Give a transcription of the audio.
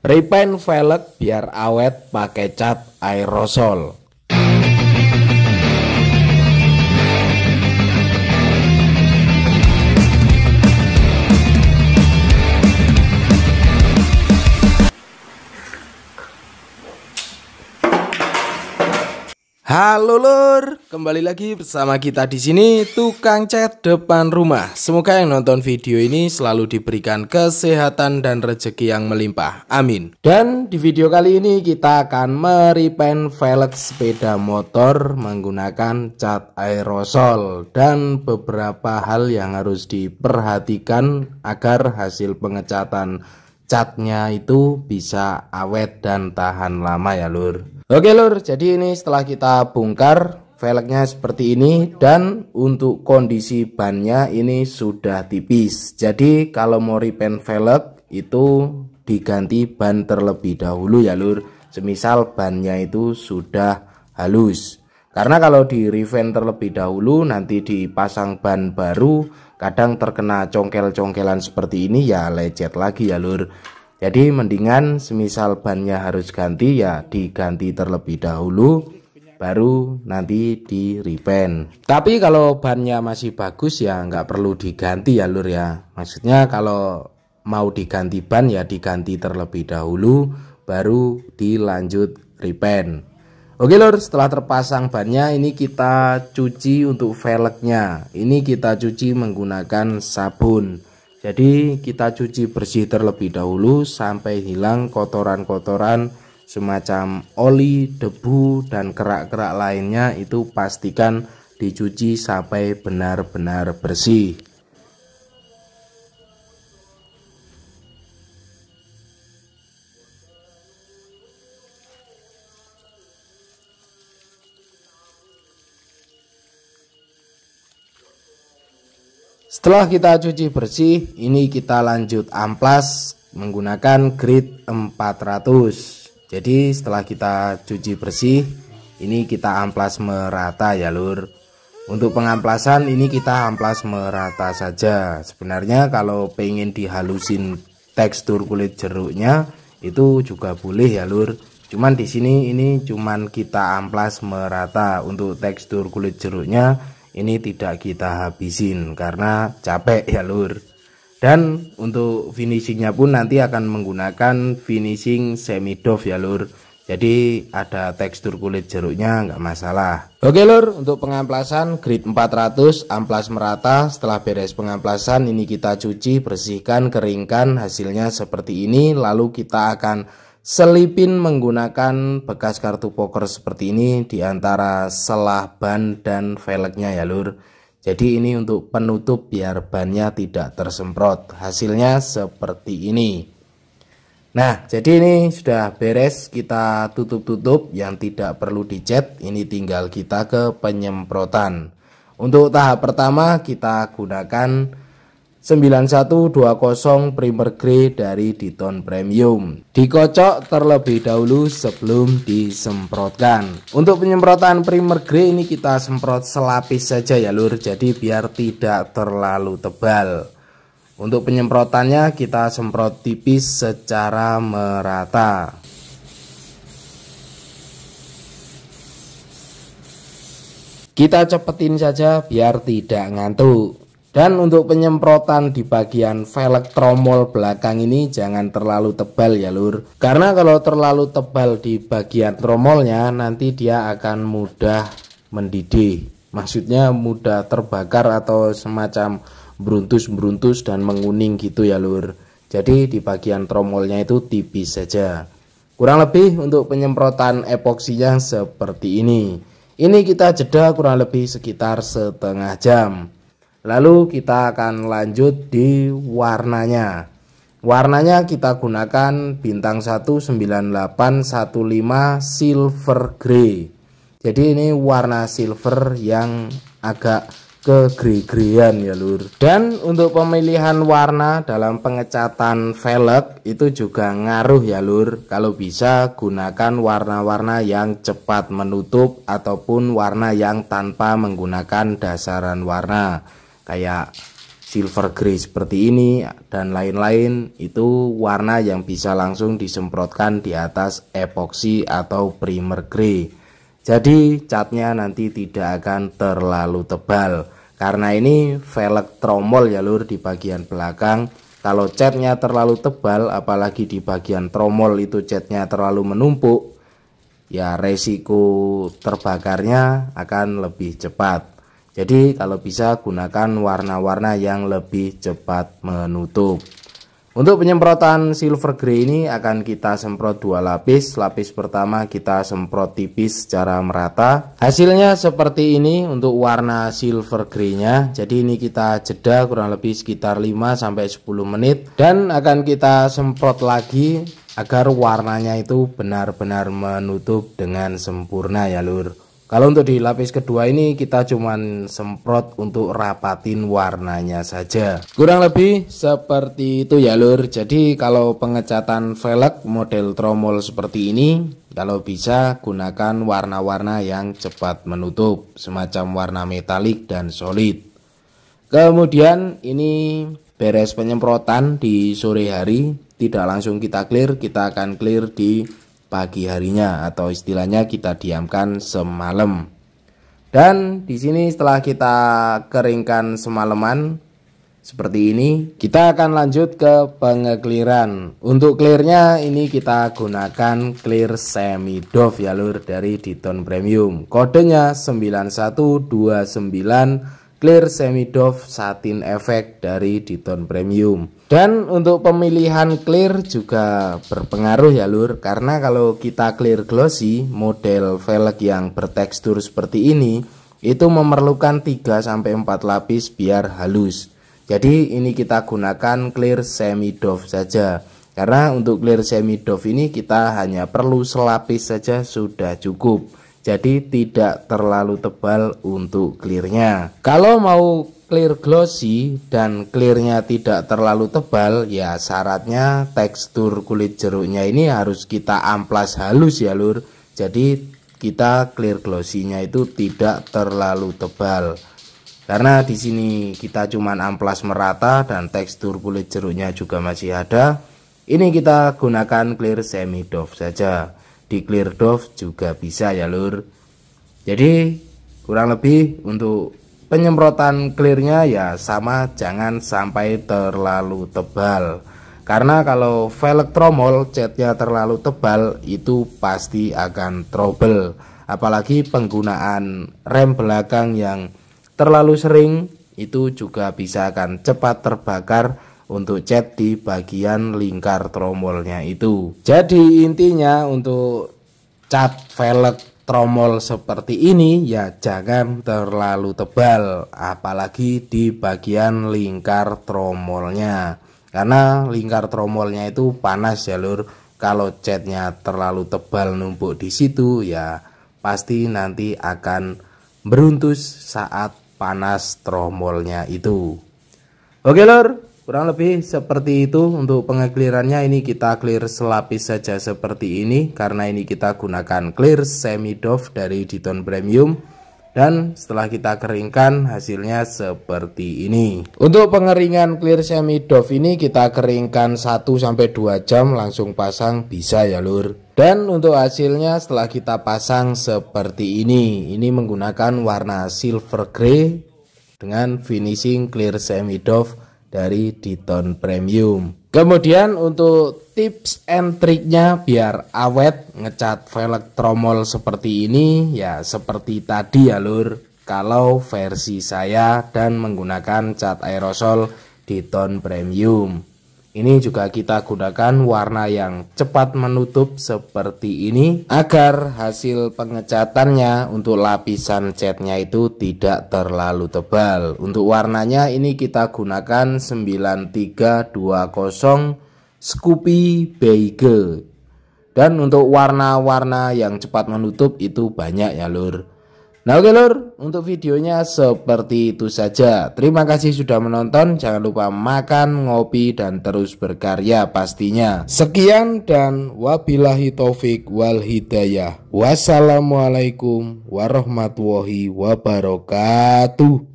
Repaint velg biar awet pakai cat aerosol. Halo lur, kembali lagi bersama kita di sini tukang cat depan rumah. Semoga yang nonton video ini selalu diberikan kesehatan dan rezeki yang melimpah. Amin. Dan di video kali ini kita akan merepaint velg sepeda motor menggunakan cat aerosol dan beberapa hal yang harus diperhatikan agar hasil pengecatan catnya itu bisa awet dan tahan lama ya lur. Oke lur, jadi ini setelah kita bongkar velgnya seperti ini, dan untuk kondisi bannya ini sudah tipis. Jadi kalau mau repaint velg itu diganti ban terlebih dahulu ya lur. Semisal bannya itu sudah halus. Karena kalau di repaint terlebih dahulu nanti dipasang ban baru, kadang terkena congkel-congkelan seperti ini ya lecet lagi ya lur. Jadi mendingan semisal bannya harus ganti ya diganti terlebih dahulu, baru nanti di repaint. Tapi kalau bannya masih bagus ya nggak perlu diganti ya lur ya. Maksudnya kalau mau diganti ban ya diganti terlebih dahulu, baru dilanjut repaint. Oke lur, setelah terpasang bannya ini kita cuci untuk velgnya. Ini kita cuci menggunakan sabun. Jadi kita cuci bersih terlebih dahulu sampai hilang kotoran-kotoran semacam oli, debu, dan kerak-kerak lainnya, itu pastikan dicuci sampai benar-benar bersih. Setelah kita cuci bersih, ini kita lanjut amplas menggunakan grit 400. Jadi setelah kita cuci bersih, ini kita amplas merata ya lur. Untuk pengamplasan ini kita amplas merata saja. Sebenarnya kalau pengen dihalusin tekstur kulit jeruknya itu juga boleh ya lur. Cuman di sini ini cuman kita amplas merata. Untuk tekstur kulit jeruknya ini tidak kita habisin karena capek ya lur. Dan untuk finishingnya pun nanti akan menggunakan finishing semi doff ya lur. Jadi ada tekstur kulit jeruknya nggak masalah. Oke lur, untuk pengamplasan grit 400 amplas merata. Setelah beres pengamplasan ini kita cuci, bersihkan, keringkan, hasilnya seperti ini. Lalu kita akan selipin menggunakan bekas kartu poker seperti ini di antara selah ban dan velgnya ya lur. Jadi ini untuk penutup biar bannya tidak tersemprot. Hasilnya seperti ini. Nah, jadi ini sudah beres, kita tutup-tutup yang tidak perlu dicat. Ini tinggal kita ke penyemprotan. Untuk tahap pertama kita gunakan 9120 primer grey dari Diton Premium. Dikocok terlebih dahulu sebelum disemprotkan. Untuk penyemprotan primer grey ini kita semprot selapis saja ya lur, jadi biar tidak terlalu tebal. Untuk penyemprotannya kita semprot tipis secara merata. Kita cepetin saja biar tidak ngantuk. Dan untuk penyemprotan di bagian velg tromol belakang ini jangan terlalu tebal ya lur. Karena kalau terlalu tebal di bagian tromolnya nanti dia akan mudah mendidih. Maksudnya mudah terbakar atau semacam beruntus-beruntus dan menguning gitu ya lur. Jadi di bagian tromolnya itu tipis saja. Kurang lebih untuk penyemprotan epoksinya seperti ini. Ini kita jeda kurang lebih sekitar setengah jam. Lalu kita akan lanjut di warnanya. Warnanya kita gunakan bintang 19815 silver grey. Jadi ini warna silver yang agak ke grey-greyan ya lur. Dan untuk pemilihan warna dalam pengecatan velg itu juga ngaruh ya lur. Kalau bisa gunakan warna-warna yang cepat menutup ataupun warna yang tanpa menggunakan dasaran warna. Kayak silver grey seperti ini dan lain-lain, itu warna yang bisa langsung disemprotkan di atas epoxy atau primer grey. Jadi catnya nanti tidak akan terlalu tebal, karena ini velg tromol ya lur di bagian belakang. Kalau catnya terlalu tebal, apalagi di bagian tromol itu catnya terlalu menumpuk, ya resiko terbakarnya akan lebih cepat. Jadi kalau bisa gunakan warna-warna yang lebih cepat menutup. Untuk penyemprotan silver grey ini akan kita semprot 2 lapis. Lapis pertama kita semprot tipis secara merata. Hasilnya seperti ini untuk warna silver grey-nya. Jadi ini kita jeda kurang lebih sekitar 5-10 menit. Dan akan kita semprot lagi agar warnanya itu benar-benar menutup dengan sempurna ya lur. Kalau untuk di lapis kedua ini kita cuman semprot untuk rapatin warnanya saja. Kurang lebih seperti itu ya lur. Jadi kalau pengecatan velg model tromol seperti ini, kalau bisa gunakan warna-warna yang cepat menutup, semacam warna metalik dan solid. Kemudian ini beres penyemprotan di sore hari, tidak langsung kita clear, kita akan clear di pagi harinya atau istilahnya kita diamkan semalam. Dan di sini setelah kita keringkan semalaman seperti ini, kita akan lanjut ke pengekliran. Untuk clearnya ini kita gunakan clear semi doff ya lur dari Diton Premium. Kodenya 9129 clear semi doff satin effect dari Diton Premium. Dan untuk pemilihan clear juga berpengaruh ya lur, karena kalau kita clear glossy model velg yang bertekstur seperti ini itu memerlukan 3-4 lapis biar halus. Jadi ini kita gunakan clear semi doff saja, karena untuk clear semi doff ini kita hanya perlu selapis saja sudah cukup. Jadi tidak terlalu tebal untuk clearnya. Kalau mau clear glossy dan clearnya tidak terlalu tebal, ya syaratnya tekstur kulit jeruknya ini harus kita amplas halus ya lur. Jadi kita clear glossy-nya itu tidak terlalu tebal. Karena di sini kita cuman amplas merata dan tekstur kulit jeruknya juga masih ada. Ini kita gunakan clear semi doff saja. Di clear doff juga bisa ya lur. Jadi kurang lebih untuk penyemprotan clearnya ya sama, jangan sampai terlalu tebal. Karena kalau velg tromol catnya terlalu tebal itu pasti akan trouble. Apalagi penggunaan rem belakang yang terlalu sering itu juga bisa akan cepat terbakar untuk cat di bagian lingkar tromolnya itu. Jadi intinya untuk cat velg tromol seperti ini ya jangan terlalu tebal, apalagi di bagian lingkar tromolnya, karena lingkar tromolnya itu panas ya lur. Kalau catnya terlalu tebal numpuk di situ ya pasti nanti akan beruntus saat panas tromolnya itu. Oke lur, kurang lebih seperti itu untuk pengeklirannya. Ini kita clear selapis saja seperti ini, karena ini kita gunakan clear semi doff dari Diton Premium. Dan setelah kita keringkan hasilnya seperti ini. Untuk pengeringan clear semi doff ini kita keringkan 1-2 jam langsung pasang bisa ya lur. Dan untuk hasilnya setelah kita pasang seperti ini. Ini menggunakan warna silver grey dengan finishing clear semi doff dari Diton Premium. Kemudian untuk tips and triknya biar awet ngecat velg tromol seperti ini ya seperti tadi ya lur. Kalau versi saya dan menggunakan cat aerosol Diton Premium, ini juga kita gunakan warna yang cepat menutup seperti ini agar hasil pengecatannya untuk lapisan catnya itu tidak terlalu tebal. Untuk warnanya ini kita gunakan 9320 Scoopy Beige. Dan untuk warna-warna yang cepat menutup itu banyak ya lur. Nah oke lur, untuk videonya seperti itu saja. Terima kasih sudah menonton. Jangan lupa makan, ngopi, dan terus berkarya pastinya. Sekian dan wabillahi taufik wal hidayah. Wassalamualaikum warahmatullahi wabarakatuh.